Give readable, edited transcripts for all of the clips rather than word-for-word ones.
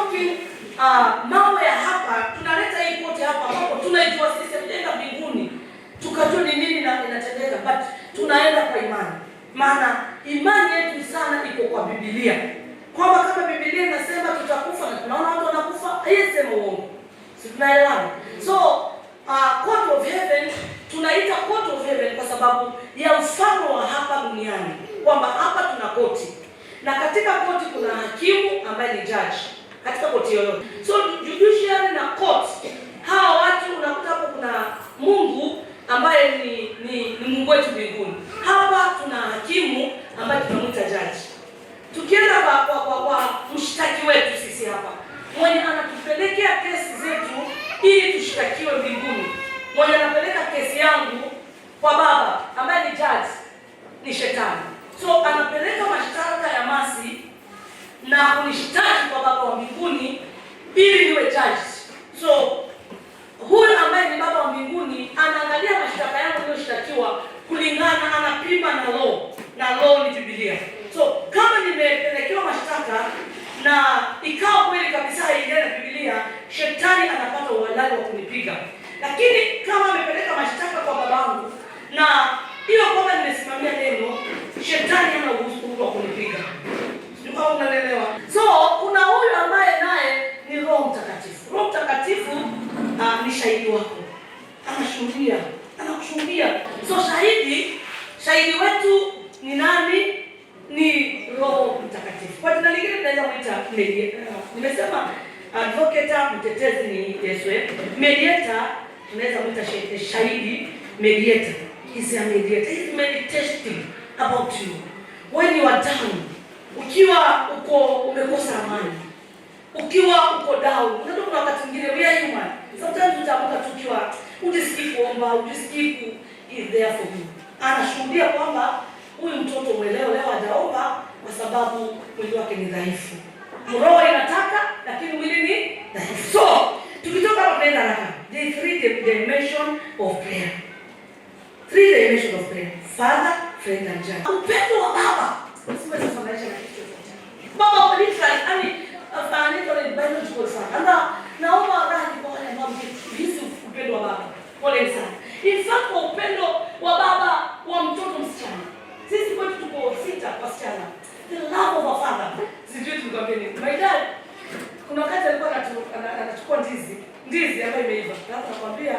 talking mambo ya hapa, tunaleta hii kote hapa ambapo tunaijua sisi tunaenda mbinguni. Tukajua ni nini na inatendeka, but tunaenda kwa imani. Maana imani yetu sana iko kwa Biblia. Kwamba kama Biblia inasema tutakufa na tunaona watu wanakufa, haisemi uongo. Si tunaelewana? So, court of heaven, tunaita court of heaven kwa sababu ya mfano wa hapa duniani. Kwamba hapa tuna koti. Na katika koti kuna hakimu ambaye ni judge. Katika koti yoyote. So, judiciary na court, hawa watu unakuta hapo kuna Mungu ambaye ni Mungu wetu mbinguni. Hapa tuna hakimu ambaye tunamuita judge. Tukienda kwa mshtaki wetu sisi hapa, mwenye anatupelekea kesi zetu ili tushtakiwe mbinguni. Mwenye anapeleka kesi yangu kwa baba ambaye ni judge ni shetani. So anapeleka mashtaka ya masi na kunishtaki kwa baba wa mbinguni ili niwe judge. So huyu ambaye ni baba wa mbinguni anaangalia mashtaka yangu niliyoshtakiwa kulingana, anapima na law. Na law ni Biblia. So kama nimepelekewa mashtaka na ikawa kweli kabisa ile na Biblia, shetani anapata uhalali wa kunipiga. Lakini kama amepeleka mashtaka kwa babangu na hiyo kwamba nimesimamia neno, shetani hana uwezo wa kunipiga. Sio kama unaelewa. So kuna huyu ambaye naye ni Roho Mtakatifu. Roho Mtakatifu ni shahidi wako. Anashuhudia, anakushuhudia. So shahidi wetu ni nani? Ni Roho Mtakatifu. Kwa jina lingine tunaweza kuita mediator. Nimesema advocate, mtetezi ni Yesu. Mediator tunaweza kuita shahidi. Mediator is a mediator. He is meditating about you. When you are down, ukiwa umekosa amani, ukiwa uko down, unajua kuna wakati mwingine we are human. Sometimes utaamka tukiwa ujisikii kuomba, ujisikii is there for you. Anashuhudia kwamba huyu mtoto leo hajaomba kwa sababu mwili wake ni dhaifu. Roho inataka lakini mwili ni dhaifu. So, tukitoka hapo tunaenda haraka. There is three dimension of prayer. Three dimension of prayer. Father, friend and child. Upendo wa baba. Siwezi kufananisha na kitu chochote. Baba wa literally, literally biological father. Naomba radhi kwa wale ambao mkihisi upendo wa baba. Pole sana. In fact, upendo wa baba wa mtoto msichana. Sisi kwetu tuko sita wasichana. The love of a father. Sijui tukwambie nini. My dad, kuna wakati alikuwa anachukua ndizi ambayo imeiva. Sasa nakwambia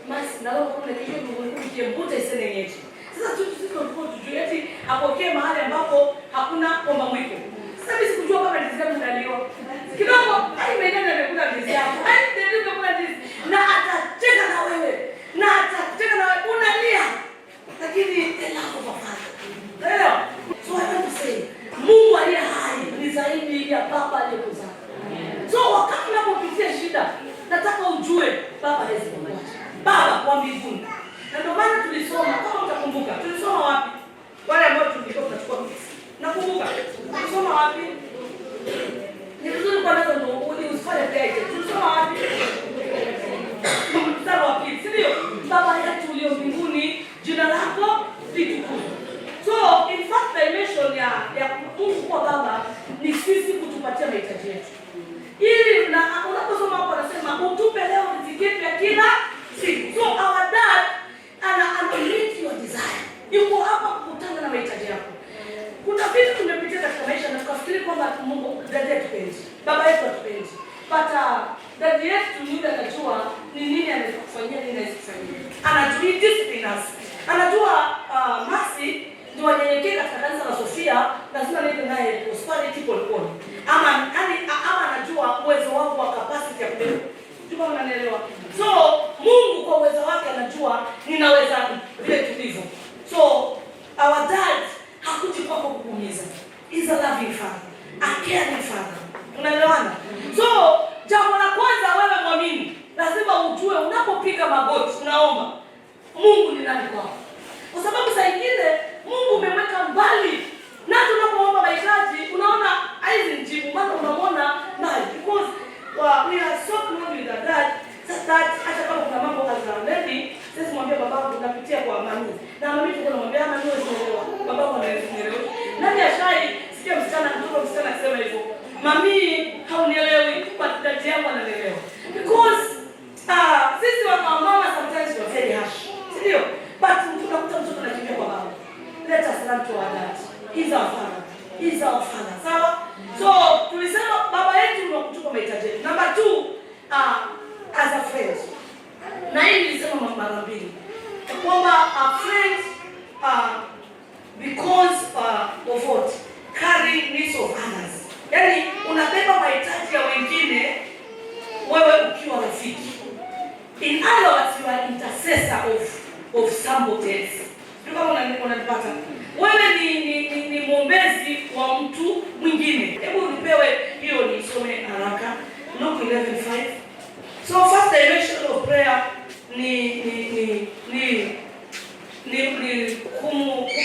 masi na leo kuna kitu kimekuja isene yetu. Sasa sisi tulikuwa tujue eti apokee mahali ambapo hakuna komba mwiko. Sasa mimi sikujua kama ndizi yangu inaliwa. Kidogo mwenyewe amekula ndizi yako. Ndio amekula ndizi. Na atacheka na wewe. Unalia. Lakini the love of a father. Leo, so I want to say, Mungu aliye hai ni zaidi ya baba aliyekuzaa. So wakati unapopitia shida, nataka ujue baba hawezi kukuacha. Baba kwa mbinguni. Na ndio maana tulisoma, kama utakumbuka, tulisoma wapi? Wale ambao tulikuwa tunachukua kesi. Nakumbuka. Tulisoma wapi? Ni vizuri kwa nazo ndio usifanye plate. Tulisoma wapi? Mstari wa pili, sio? Baba yetu ulio mbinguni, jina lako litukuzwe. So, in fact, dimension ya Mungu kwa baba ni sisi kutupatia mahitaji yetu. Ili unaposoma hapo anasema utupe leo riziki yetu ya kila siku. So, our dad ana meet your desire. Yuko hapa kukutana na mahitaji yako. Kuna vitu tumepitia katika maisha na tukafikiri kwamba Mungu dad yetu pendi. Baba yetu atupendi. But dad yetu yule anajua ni nini anaweza kufanyia, nini anaweza kufanyia. Anajua discipline us. Anajua masi ndio wanyenyekea katika kanisa la Sofia, lazima niende naye prosperity polepole. Ama anajua uwezo wako wa capacity ya kubeba. Tuko mnaelewa. So Mungu kwa uwezo wake anajua ninaweza vile tulivyo. So our dad hakuji kwako kukuumiza. He's a loving father, a caring father. Unaelewana? So jambo la kwanza wewe muamini, lazima ujue unapopiga magoti unaomba Mungu ni nani kwako. Kwa sababu saa nyingine Mungu umemweka mbali. Na tunapoomba mahitaji unaona haizi mjibu, maana unamwona mbali. Because we are so close with that hata kama kuna mambo already, sisi mwambie babangu napitia kwa mami. Na mami tuko namwambia mami wewe unaelewa. Babangu anaelewa. Nani ashai sikia msichana akisema hivyo. mami haunielewi, but dad yangu ananielewa. Because sisi wa mama sometimes we are very harsh. Ndio? But tunakuta mtoto anakimbia kwa baba. Let us learn to our dad. He's our father. He's our father. Sawa? So, tulisema baba yetu ndio kutupa mahitaji yetu. Number 2, as a friend. Na hii nilisema mara mbili. Kwamba a friend because of what? Carry needs of others. Yaani unabeba mahitaji ya wengine wewe ukiwa rafiki. In other words, you are intercessor of somebody else. Ndio kama unanipata. Wewe ni mwombezi wa mtu mwingine. Hebu nipewe hiyo nisome haraka. Luke 11:5. So first dimension of prayer ni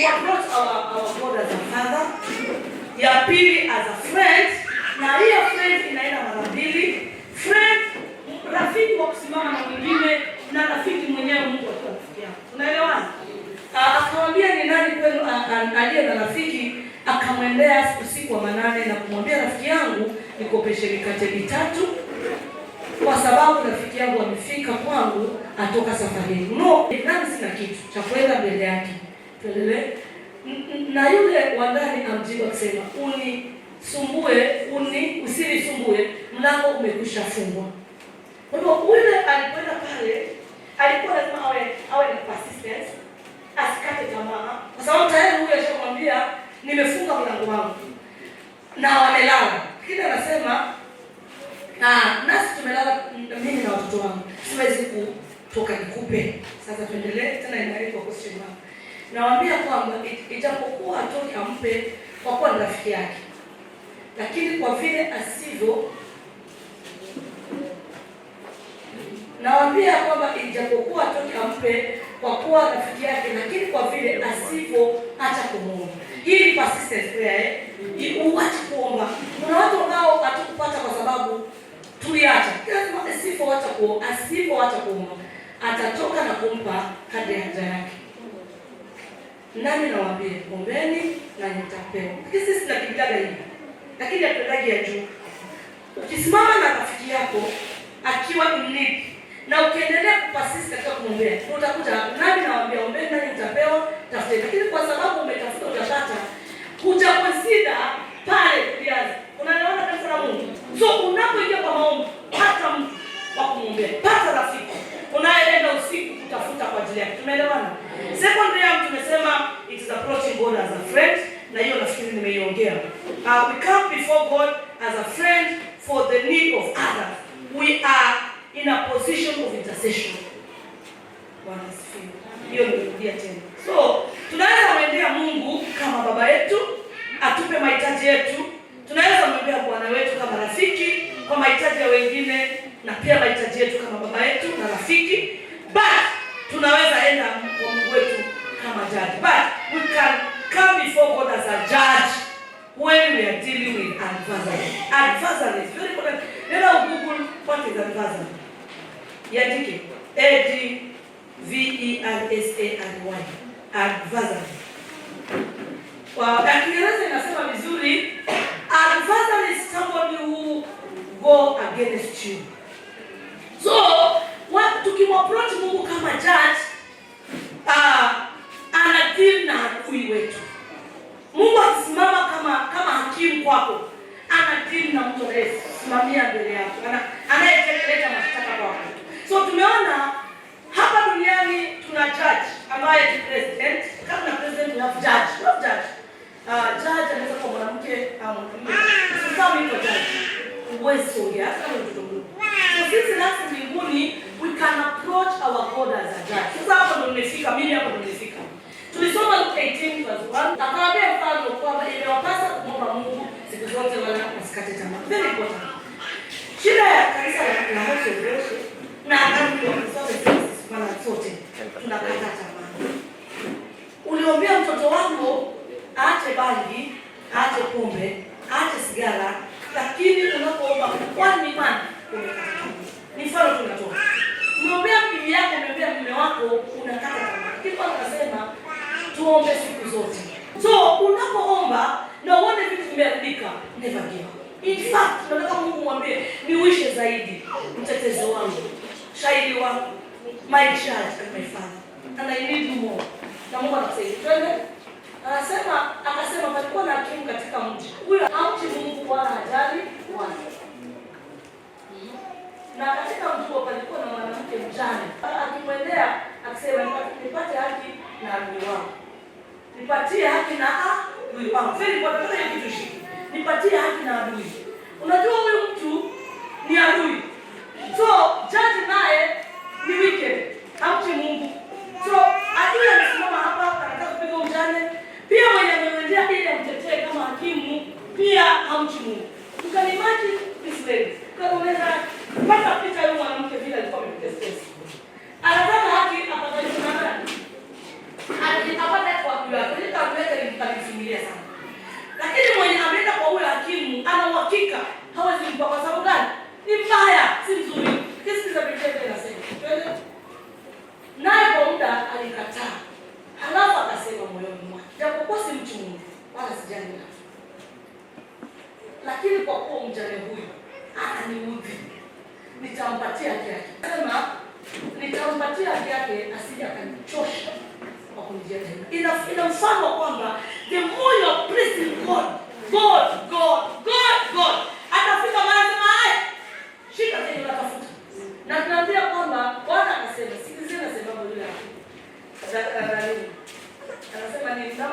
approach our God as a father. Ya pili as a friend, na hiyo friend inaenda mara mbili. Friend, rafiki wa kusimama na mwingine, na rafiki mwenyewe Mungu atakufikia. Unaelewana? Akamwambia ni nani kwenu aliye na rafiki, akamwendea usiku wa manane na kumwambia rafiki yangu nikopeshe mikate 3 kwa sababu rafiki yangu amefika kwangu atoka safarini. No, nani sina kitu cha kwenda mbele yake. Tuendelee. Na yule wa ndani amjibu akisema, usinisumbue, mlango umekwisha fungwa. Kwa hivyo yule alikwenda pale, alikuwa lazima awe na persistence, asikate tamaa. Kwa sababu tayari huyo alishamwambia nimefunga mlango wangu. Na wamelala. Kile anasema nasi tumelala mimi na watoto wangu. Siwezi kutoka nikupe. Sasa tuendelee tena inaitwa question mark. Nawaambia kwamba ijapokuwa atoke ampe kwa kuwa ni rafiki yake. Lakini kwa vile asivyo, nawaambia kwamba ijapokuwa atoke ampe kwa kuwa rafiki yake, lakini kwa vile asivyo acha kumuomba. Hii ni persistence prayer. Uache kuomba. Kuna watu ambao hatukupata kwa sababu tuliacha. Lazima asivyo acha kuomba. Atatoka na kumpa kadri ya haja yake. Nani nawaambia, ombeni na mtapewa. Sisi tunakimbiaga hivi. Lakini hatuendaji ya juu. Ukisimama na rafiki yako akiwa in need na ukiendelea kupasisi katika kumwombea, utakuja nani nawaambia, ombeni na mtapewa, tafuteni. Lakini kwa sababu umetafuta utapata, kuja consider pale kuanza. Unaelewana kanisa la Mungu? So unapoingia kwa maombi, pata mtu wa kumwombea, pata rafiki unayeenda usiku kutafuta kwa ajili yake. Tumeelewana? Secondly, tumesema it is approaching God as a friend, na hiyo nafikiri nimeiongea. We come before God as a friend for the need of others. We are in a position of intercession. Bwana asifiwe. Hiyo nimerudia tena. So, tunaweza kumwendea Mungu kama baba yetu, atupe mahitaji yetu. Tunaweza kumwendea Bwana wetu kama rafiki kwa mahitaji ya wengine, na pia mahitaji yetu kama baba yetu na rafiki. But tunaweza enda kwa Mungu wetu kama judge. But we can come before God as a judge when we are dealing with adversary. Adversary is very important. Nenda Google what is adversary. Yandike ADVERSARY. Adversary. Kwa Kiingereza inasema vizuri, adversary is somebody who go against you. So, tukimapproach Mungu kama judge, anadeal na adui wetu. Mungu akisimama kama hakimu kwako, anadeal na mtu anayesimamia mbele yako, anayetekeleza mashtaka kwako. So tumeona hapa duniani tuna judge ambaye ni president. Kama na president we have judge. We have judge. Judge anaweza kuwa mwanamke au mwanamume. Sasa mimi ndo judge. Uwezo ongea kama mtoto mdogo. So sisi nasi mbinguni we can approach our God as a judge. Sasa hapo ndo nimefika, mimi hapo ndo nimefika. Tulisoma Luke 18:1. Akawaambia mfano kwamba imewapasa kumwomba Mungu siku zote wala usikate tamaa. Very important. Shida ya kanisa la House of Worship na akani wa kusoma mara zote tunakata tamaa. Uliombea mtoto wako aache bangi, aache pombe, aache sigara, lakini unapoomba kwa imani unakata tamaa. Ni mfano tunatoa. Unaombea bibi yako, unaombea mume wako, unakata tamaa. Ndipo anasema tuombe siku zote. So unapoomba na uone vitu vimeharibika, never give up. In fact, tunataka Mungu mwambie niuishe zaidi, mtetezi wangu, shahidi wangu, my judge and my father, and I need you more. Na Mungu anasema twende. Akasema palikuwa na hakimu katika mji. Huyo hamchi Mungu wala hajali watu. Na katika mji huo palikuwa na mwanamke mjane. Akimwendea akisema nipate haki na adui wangu. Nipatie haki na adui wangu. Feli kwa nataka hiyo kitu shiki. Nipatie haki na adui. Unajua huyu mtu ni adui. So judge naye ni wicked. Hamchi Mungu. So adui amesimama hapa anataka kupiga mjane. Pia mwenye amemwendea ili amtetee kama hakimu pia hamchi Mungu. Ukanimagine this lady. Kwa unaweza kupata picha ya mwanamke vile alikuwa ameteseka. Anataka haki apate kunana. Apate kwa kula. Kuleta mbele nitakisimulia sana. Lakini mwenye ameenda kwa huyo hakimu ana uhakika hawezi kumpa kwa sababu gani? Ni mbaya, si mzuri. Kesi za Biblia inasema. Naye kwa muda alikataa. Halafu akasema moyoni mwake, japokuwa si mtu Mungu wala sijali watu, lakini kwa kuwa mjane huyu ananiudhi, nitampatia haki yake. Sema nitampatia haki yake asije akanichosha kwa kunijia tena. Ina mfano kwamba the more you are praising God, atafika mahali sema hai shika tena unatafuta. Na tunaambia kwamba Bwana akasema sikizeni na sababu yule anasema ni na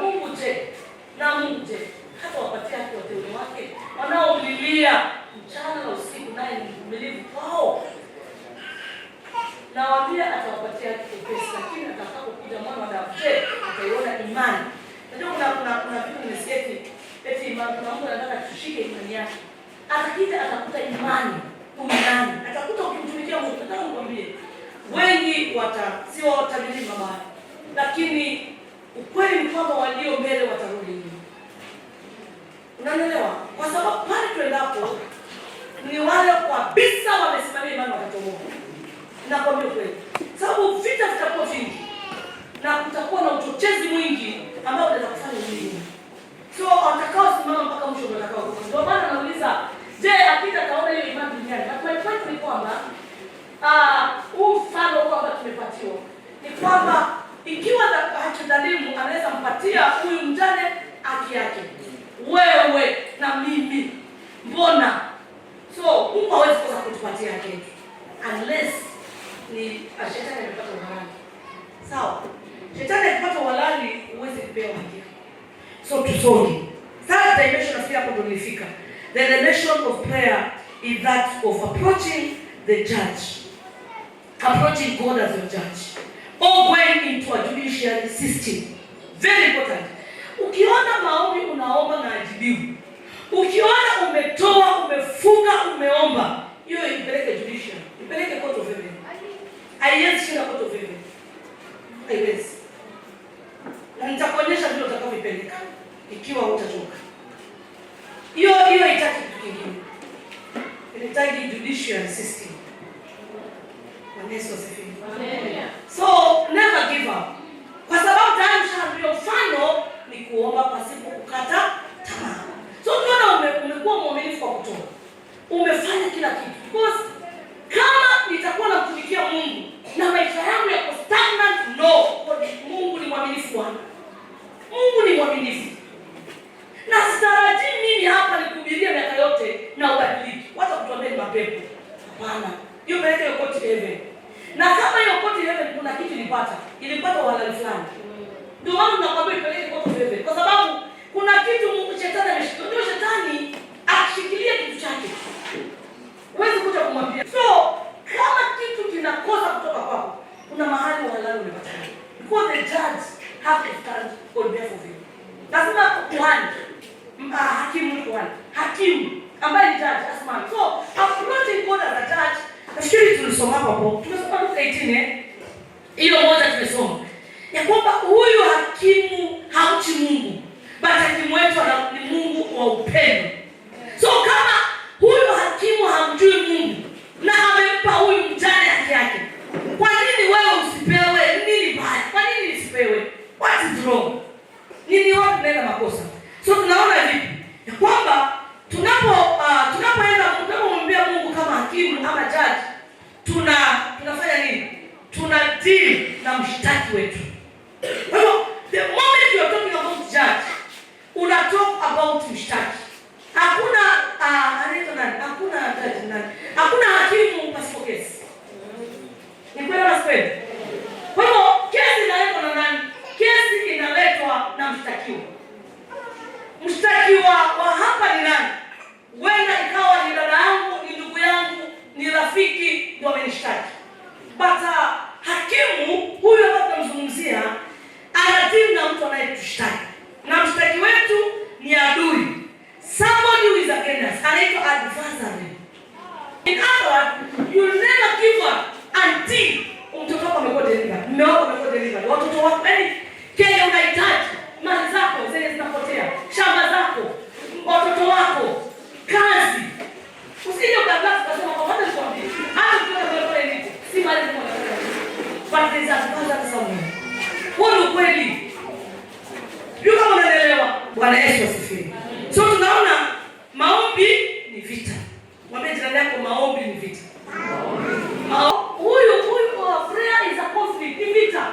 Mungu je hata wapatia haki wateule wake wanaomlilia mchana na usiku, naye ni mvumilivu kwao. Nawaambia atawapatia haki upesi, lakini atakapokuja mwana wa Adamu ataiona imani. Unajua kuna vitu nimesikia eti imani, kuna mtu anataka tushike imani yake, atakija atakuta imani ndani, atakuta ukimtumikia Mungu. Nataka nikwambie wengi sio watabiri mabaya, lakini ukweli ni kwamba walio mbele watarudi nyuma. Unanielewa? Kwa sababu pale tuendapo ni wale kabisa wamesimamia imani watatoboa. Nakwambia kweli. Sababu vita vitakuwa vingi na kutakuwa na uchochezi mwingi ambao unaweza kufanya nini. So watakao simama mpaka mwisho watakao kufa. Ndio maana nauliza, je, akija kaona hiyo imani duniani? Na kwa point ni kwamba mfano kwamba tumepatiwa ni kwamba ikiwa hakidhalimu anaweza mpatia huyu mjane haki yake, wewe na mimi, mbona? So Mungu hawezi kosa kutupatia haki yetu unless ni shetani amepata uhalali. Sawa? Shetani akipata uhalali huwezi kupewa haki. So tusonge. Third dimension of prayer kunifika. The dimension of prayer is that of approaching the judge. Approaching God as your judge. Or going into a judicial system. Very important. Ukiona maombi unaomba na ajibiwi. Ukiona umetoa, umefunga, umeomba, hiyo ipeleke judicial. Ipeleke court of heaven. Haiwezi shida court of heaven. Haiwezi. Na nitakuonyesha vile utakavyopeleka ikiwa hutachoka. Hiyo haitaki kitu kingine. Inahitaji judicial system. Amen. So never give up. Kwa sababu tayari ushaambiwa mfano ni kuomba pasipo kukata tamaa. So ukiona umekuwa mwaminifu kwa kutoa, umefanya kila kitu. Because kama nitakuwa namtumikia Mungu na maisha yangu yako stagnant, no. Mungu ni mwaminifu Bwana. Mungu ni mwaminifu. Na sitarajii mimi hapa nikuhubiria miaka yote na ubadiliki. Wacha kutuambia ni mapepo. Hapana. Hiyo peleke hiyo court heaven. Na kama hiyo court heaven kuna kitu ilipata uhalali fulani. Ndio maana tunakwambia ipeleke court heaven. Kwa sababu kuna kitu Mungu shetani ameshikilia. Ndio shetani akishikilia kitu chake, huwezi kuja kumwambia. So kama kitu kinakosa kutoka kwako, kuna mahali uhalali umepatikana. Because the judge have to stand on behalf of you. Lazima kuhani, hakimu ambaye ni judge asimame. So approaching God as a judge. Nafikiri tulisoma hapo. Tumesoma Luka 18 hiyo moja tumesoma. Ya kwamba huyu hakimu hamchi Mungu, bali hakimu wetu ni Mungu wa upendo. So kama huyu hakimu hamjui Mungu na amempa huyu mjane haki yake, kwa nini wewe usipewe? Nini baya? Kwa nini usipewe? What is wrong? Nini wapi tunaenda makosa? So tunaona vipi? Ya kwamba tunapo about mshtaki. Hakuna anaitwa nani? Hakuna hakimu pasipo kesi. Ni kweli au kweli? Kwa hiyo kesi inaletwa na nani? Kesi inaletwa na mshtakiwa. Mshtakiwa wa hapa ni nani? Wenda ikawa ni dada yangu, ni ndugu yangu, ni rafiki ndio amenishtaki. But hakimu huyu hapa tunamzungumzia anadili na mtu anayetushtaki. Na mshtaki wetu ni adui. Somebody who is against us. Anaitwa adversary. In other words, you never give up until mtoto wako amekuwa delivered. Mume wako amekuwa delivered. Watoto wako, yaani kile unahitaji, mali zako zenye zinapotea, shamba zako, watoto wako, kazi. Usije ukabaki kusema kwa hata nikwambie. Hata ukiona pale niko, si mali zako. But there's a adversary somewhere. Huo ni kweli. Ndio kama unaelewa. Bwana Yesu asifiwe. So tunaona maombi ni vita. Mwambie jirani yako maombi ni vita. Huyu prayer is a conflict, ni vita.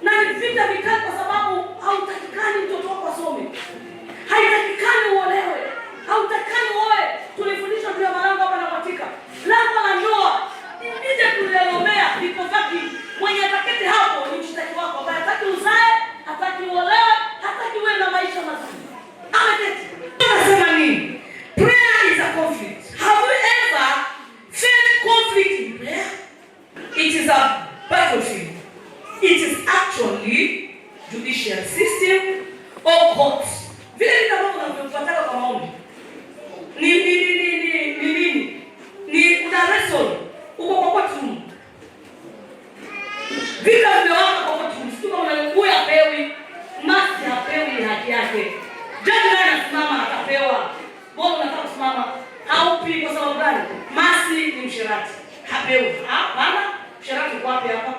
Na ni vita vikali kwa sababu hautakikani mtoto wako asome. Haitakikani uolewe. Hautakikani uoe. Tulifundishwa juu ya malango hapa na katika. Lango la ndoa nije tulielomea liko vaki. Mwenye ataketi hapo ni mshtaki wako. Ambaye hataki uzae, hataki uolewe, hataki uwe na maisha mazuri. Ameketi. Tunasema nini? Prayer is a conflict. Have you ever felt conflict in prayer? It is a battlefield. It is actually judicial system or courts. Vile ambavyo unavyopataka kwa maombi. Ni una wrestle uko kwa courtroom. Vita vimewaka kwa courtroom. Sio kama unakuwa apewi, masi hapewi haki yake. Jaji naye anasimama atapewa. Mbona unataka kusimama? Haupi kwa sababu gani? Masi ni mshirati. Hapewi. Bana, mshirati uko wapi hapa?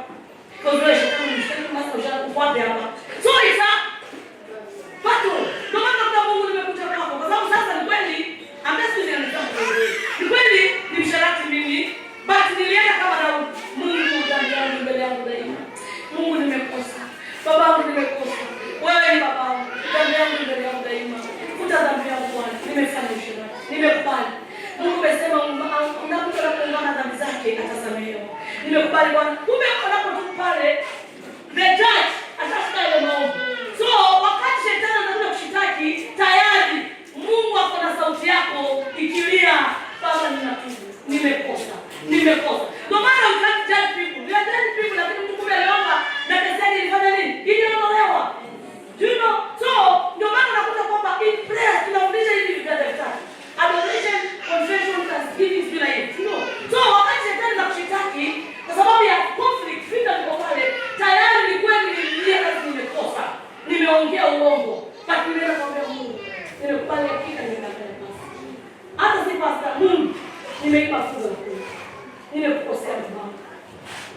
Kwa hiyo shetani ni mshirati, masi mshirati uko wapi hapa? So isa pato, ndio maana kwa Mungu nimekuja kwako. Kwa sababu sasa ni kweli, ambaye sisi anasema ni kweli ni mshirati mimi, but nilienda kama Daudi. Mungu dhambi yangu mbele yangu daima. Mungu nimekosa. Baba yangu nimekosa. Wewe ni baba yangu. Dhambi yangu mbele yangu daima. Futa dhambi yangu Bwana. Nimefanya ushirati. Nimekubali. Mungu amesema unapokuwa kuungana dhambi zake atasamehewa. Nimekubali Bwana. Kumbe unapotoka pale the judge atashika ile maombi. So wakati shetani anaanza kushitaki tayari Mungu ako na sauti yako ikilia, Baba ninatubu. Nimekosa. Ndio maana ukajudge people. You are judging people lakini mtu kumbe aliomba na kesi yake ilifanya nini? Iliondolewa. Do you know? So ndio maana unakuta kwamba in prayer tunafundisha hivi vitu vitatu. Adoration, confession, thanksgiving, bila hiyo. No. So wakati shetani anakushitaki kwa sababu ya conflict, vita viko pale, tayari ni kweli nililia kazi nimekosa. Nimeongea uongo. But nimeenda kwa Mungu. Nimekubali hakika nimekosea. Hata si pastor Mungu, nimeiba fungu. Nimekukosea Baba.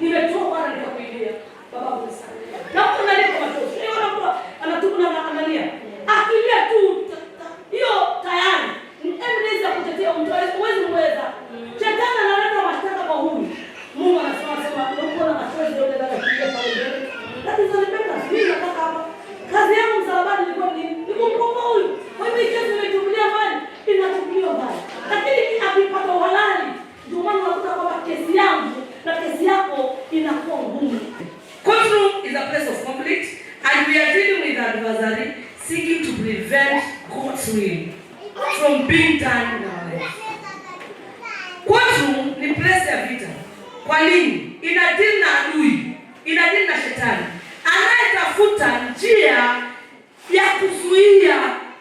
Nimetoa Bwana nikakuilia. Baba unisamehe. Na kuna nini kwa mtoto? Niona mtu anatubu na analia. Akilia tu hiyo tayari ni evidence ya kutetea mtu. Huwezi mweza. Shetani analeta mashtaka kwa huyu. Mungu anasema unaona machozi ndio ndio kulia pale mbele. Lakini zanipenda mimi nataka hapa. Kazi yangu msalabani ilikuwa ni kumkomboa huyu. Kwa hivyo kesi imechukulia mbali, inatupiwa mbali. Lakini akipata uhalali, ndio maana unakuta kwamba kesi yangu na kesi yako inakuwa ngumu. Courtroom is a place of conflict and we are dealing with adversary seeking to prevent God's will from being done in our lives. Courtroom ni place ya vita. Kwa nini? Inadili na adui, inadili na shetani. Anayetafuta njia ya kuzuia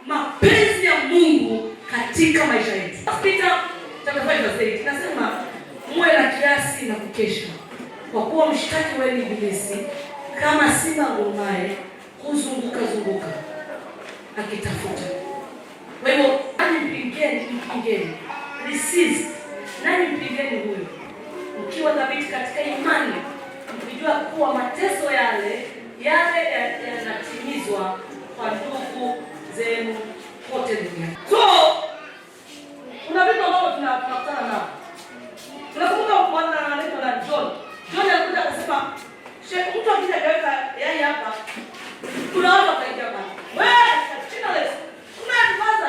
mapenzi ya Mungu katika maisha yetu. Peter chapter 5:8 nasema muwe na kiasi na kukesha. Kwa kuwa mshtaki wenu ibilisi kama simba ngurumaye huzunguka akitafuta. Kwa hivyo mpingeni. Resist. Nani mpingeni huyo? Mkiwa thabiti katika imani, mkijua kuwa mateso yale yanatimizwa kwa ndugu zenu kote duniani. So kuna vitu ambavyo tunakutana nao. Tunakumbuka mwana anaitwa John. John alikuja akasema, mtu akija kaweka yai hapa, kuna watu wakaingia hapa. Wewe, china leo. Kuna advisor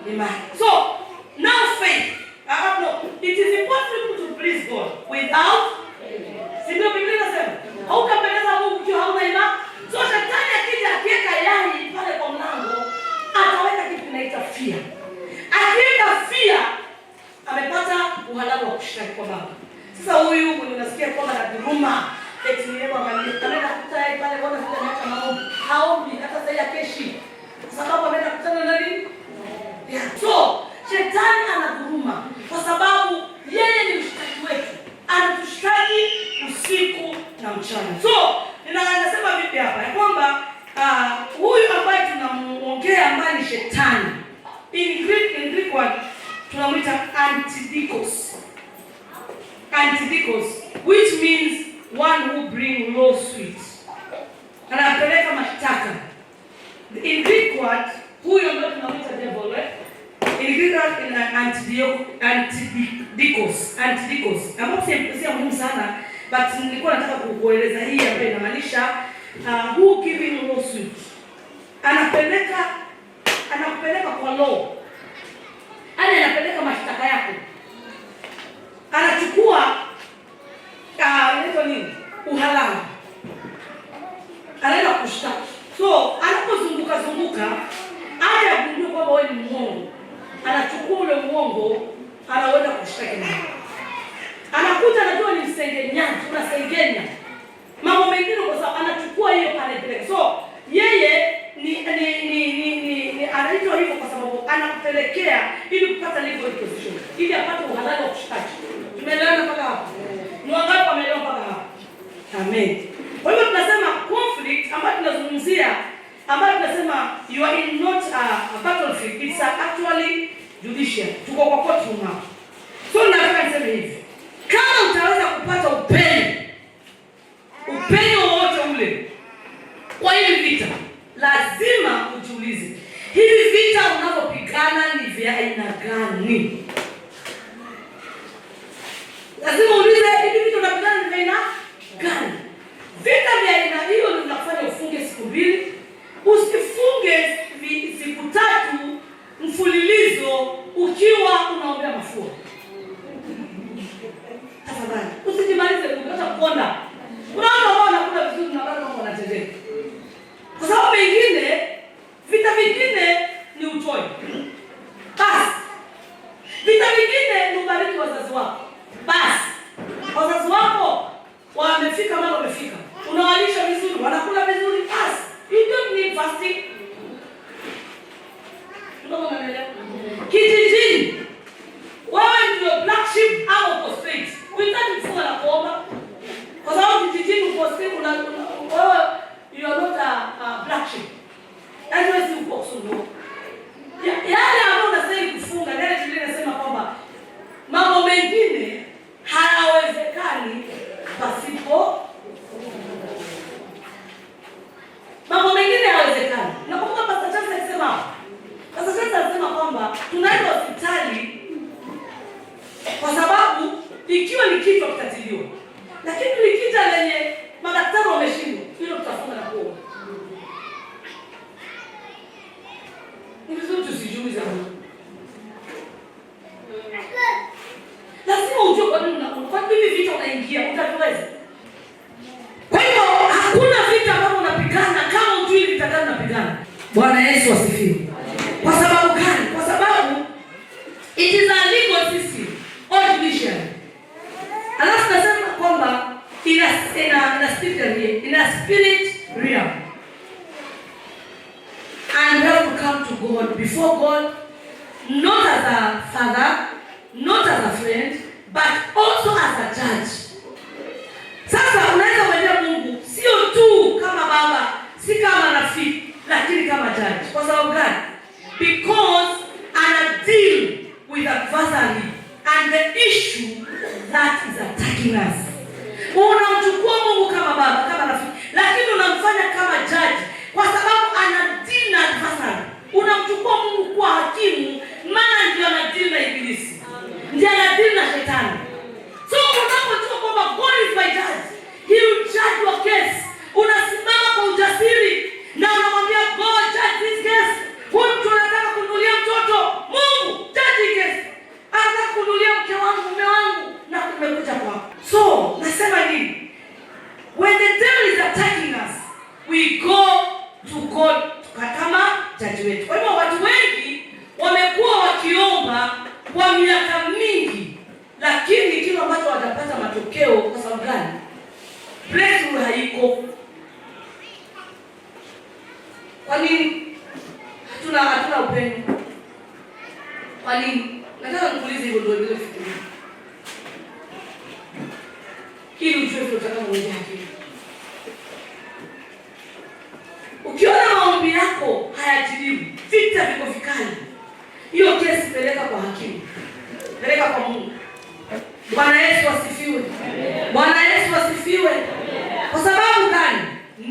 imani. So now faith. No, it is impossible to please God without. Sio Biblia inasema hautampendeza Mungu ukiwa hauna imani. So shetani akija akiweka yai pale kwa mlango, ataweka kitu kinaitwa fear. Akiweka fear, amepata uhalali wa kushtaki kwa Baba. Sasa huyu unasikia kwamba anadhuluma, eti ni yeye ameenda kutai pale bwana vile ameacha maombi. Haombi hata sasa ya keshi. Kwa sababu ameenda kukutana na nini? Yeah. So shetani anadhuluma kwa sababu yeye ni mshtaki wetu. Anatushtaki usiku na mchana. So ninasema vipi hapa? Ya kwamba huyu ambaye tunamuongea ambaye ni shetani. In Greek word tunamwita antidikos. Antidikos, which means one who bring lawsuit. Anapeleka mashtaka. In Greek word, huyo ndio tunamwita devil, right? In Greek word antidikos. Ambapo si muhimu sana, but nilikuwa nataka kukueleza hii ambayo inamaanisha who giving lawsuit. Anapeleka kwa law. Anapeleka mashtaka yako. Anachukua inaitwa nini? Uhalali. Anaenda kushtaki. So, anapozunguka hadi agundue kwamba wewe ni muongo. Anachukua ule muongo, anaenda kushtaki naye. Anakuja anajua ni msengenyaji, unasengenya. Mambo mengine kwa sababu anachukua hiyo anaipeleka. So, yeye ni anaitwa hivyo kwa sababu anakupelekea ili kupata legal position, ili apate uhalali wa kushtaki. Tumeelewana mpaka hapo? Ni wangapi wameelewa mpaka hapo? Amen. Kwa hivyo tunasema conflict ambayo tunazungumzia, ambayo tunasema you are in not a battlefield, it's actually judicial. Tuko kwa courtroom hapa. So nataka niseme hivi. Kama utaweza kupata upenyo wowote ule kwa hivi vita, lazima ujiulize, hivi vita unavyopigana ni vya aina gani? Lazima uulize, hivi vita unapigana ni vya aina gani? Vita vya aina hiyo ndio vinakufanya ufunge siku 2. Usifunge siku 3 mfululizo ukiwa unaombea mafua. Tafadhali, usijimalize hata kukonda. Kuna watu ambao wanakula vizuri na bado wanatendeka. Kwa sababu vingine, vita vingine ni utoi. Basi. Vita vingine ni ubariki wazazi wako. Basi. Wazazi wako wamefika mahali wamefika. Unawalisha vizuri, wanakula vizuri. Basi. You don't need fasting. Ndio unaelewa? Kijijini. Wewe ndio black sheep au uko straight. Unataka kufunga na kuomba. Kwa sababu kijijini uko straight wewe you are not a black sheep. Haiwezi uko sundo. Yale ambayo unasema kufunga, yale tunasema kwamba mambo mengine hayawezekani pasipo. Mambo mengine hayawezekani. Nakumbuka Pastor Charles alisema. Pastor Charles alisema kwamba tunaenda hospitali kwa sababu ikiwa ni kitu kitatiliwa. Lakini likija lenye madaktari wameshindwa, hilo tutafunga na kuomba. Ni vizuri tusijiulize hapo. Lazima ujue kwa nini kwa nini vita unaingia, utatuweza. Kwa hiyo hakuna vita ambavyo unapigana kama ujui vita gani unapigana. Bwana Yesu asifiwe. Kwa sababu gani? Kwa sababu it is a legal system or judicial. Alafu nasema kwamba in a spirit realm. And we have to come to God, before God, not as a father, not as a friend, but also as a judge. Sasa unaweza kumwendea Mungu sio tu kama baba, si kama rafiki, lakini kama judge. Kwa sababu gani? Because ana deal with adversary and the issue that is attacking us. Unamchukua Mungu kama baba, kama rafiki, lakini unamfanya kama judge kwa sababu ana deal na adversary. Unamchukua Mungu kuwa hakimu, maana ndio ana deal na ibilisi. Ndio ana deal na shetani. So unapojua kwamba God is my judge, he will judge your case. Unasimama kwa ujasiri na unamwambia God, judge this case. Huyu mtu anataka kununulia mtoto. wakati wetu. Kwa hivyo watu wengi wamekuwa wakiomba kwa miaka mingi, lakini kile ambacho watapata matokeo kwa sababu gani? Breakthrough haiko. Kwa nini? Hatuna upendo. Kwa nini? Nataka nikuulize hivyo ndio ndio fikiria. Hili ujue unataka muone akili. Ukiona maombi yako hayajibiwi, vita viko vikali, hiyo kesi peleka kwa hakimu. Peleka kwa Mungu. Bwana Yesu asifiwe. Bwana Yesu asifiwe. Kwa sababu gani?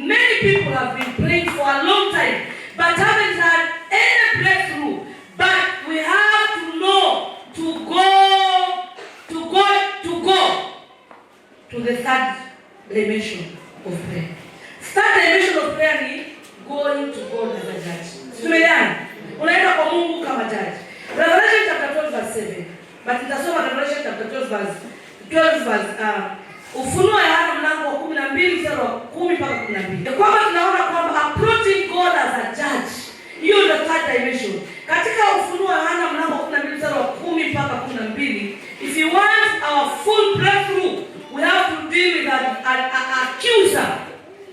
Many people have been praying for a long time but haven't had any breakthrough. But we have to know to go to the third dimension of prayer. Third dimension of prayer ni going to God as a judge. Tumeelewana? Unaenda kwa Mungu kama judge. Revelation chapter 12 verse 7. But nitasoma Revelation chapter 12 verse Ufunuo Yohana mlango wa 12 mstari wa 10 mpaka 12. Kwamba tunaona kwamba approaching God as a judge. Hiyo ndio third dimension. Katika Ufunuo Yohana mlango wa 12 mstari wa 10 mpaka 12, if you want our full breakthrough, we have to deal with an accuser,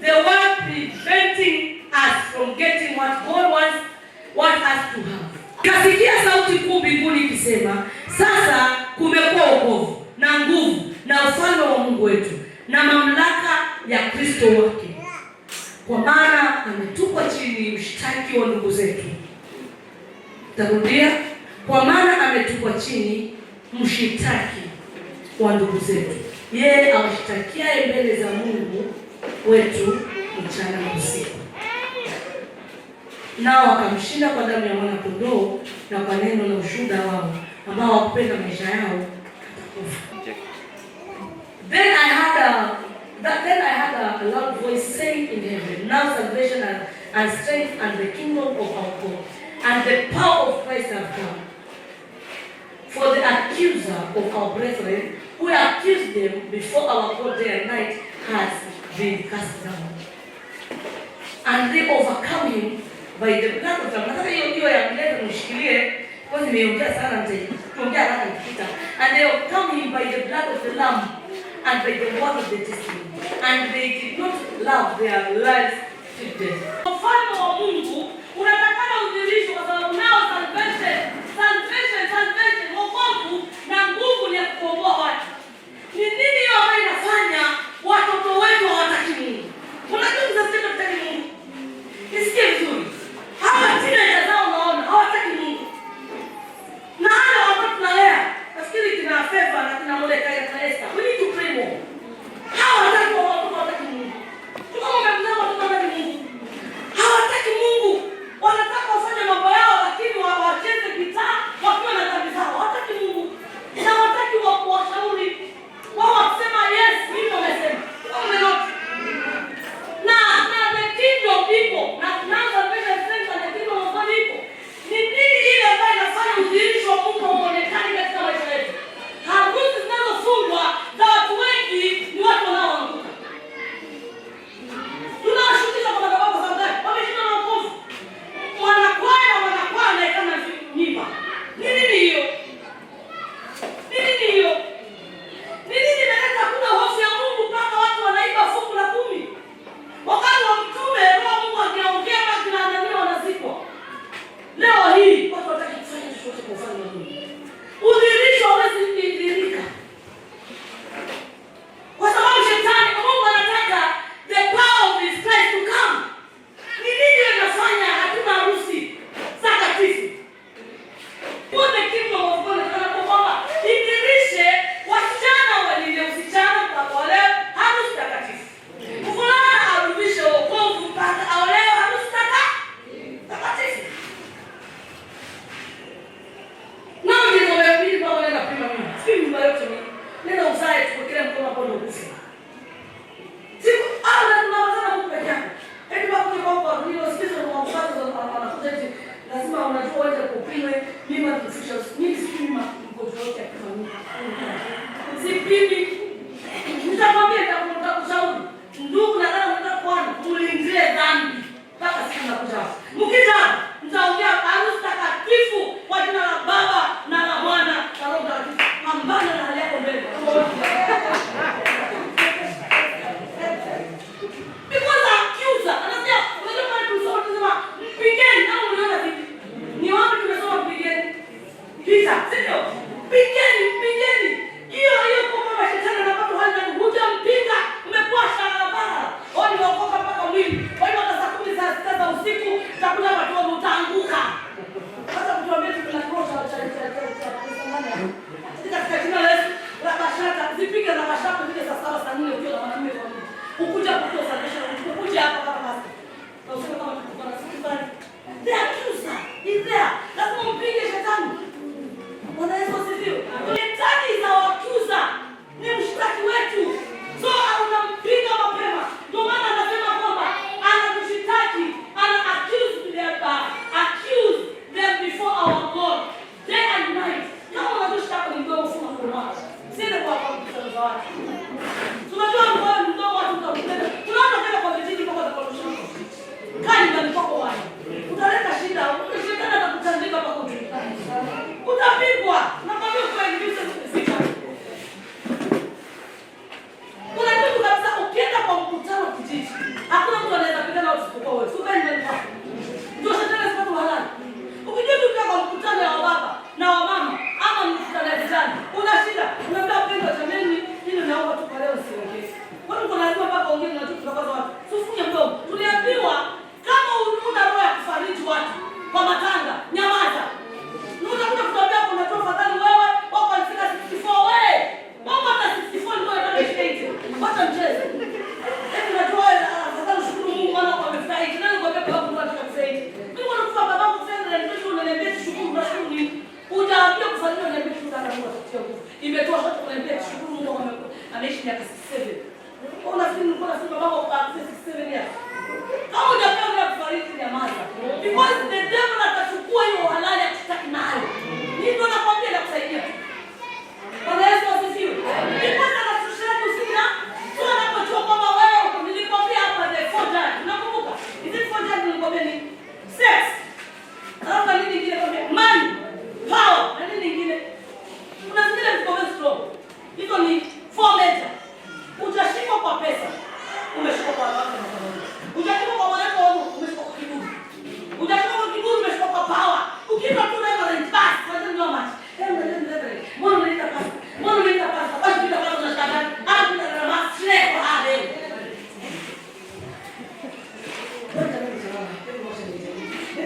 the one preventing us from getting what God wants us to have. Kasikia sauti kuu mbinguni ikisema, sasa kumekuwa wokovu na nguvu na ufalme wa Mungu wetu na mamlaka ya Kristo wake, kwa maana ametupwa chini mshtaki wa ndugu zetu. Tarudia, kwa maana ametupwa chini mshtaki wa ndugu zetu. Yeye awashtakiaye mbele za Mungu wetu mchana na usiku. Nao wakamshinda kwa damu ya mwana kondoo na kwa neno la ushuhuda wao, ambao wakupenda maisha yao hata kufa. Then I had a loud voice saying in heaven, now salvation and strength and the kingdom of our God and the power of Christ have come. For the accuser of our brethren, who accused them before our God day and night, has been cast down. And they overcome him by the blood of the Lamb. And they overcome him by the blood of the Lamb and by the word of the testimony. And they did not love their lives to death. Ufalme wa Mungu unatakana udhihirishwe kwa sababu nao salvation, wokovu na nguvu ni ya kukomboa watu. Ni nini hiyo ambayo inafanya watoto wetu hawataki Mungu? Unajua mzee hataki Mungu. Nisikie vizuri. Hawa teenagers zao unaona hawataki Mungu. Na hao ambao tunalea, nafikiri kina Favor na kina Moleka na Esther, we need to pray more. Hawa watoto hawataki Mungu. Tunaomba mzao watoto wa Mungu.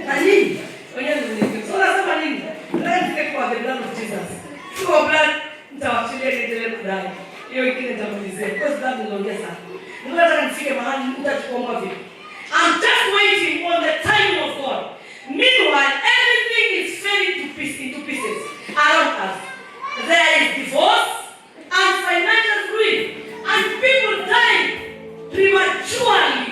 Na nini? Wenyewe ndio. So nasema nini? Let's take the blood of Jesus. Kwa blood nitawachilia niendelee baadaye. Hiyo ingine nitamalizia. Because blood ninaongea sana. Nataka nifike mahali nitachukua vipi? I'm just waiting on the time of God. Meanwhile, everything is falling into pieces around us. There is divorce and financial ruin and people dying prematurely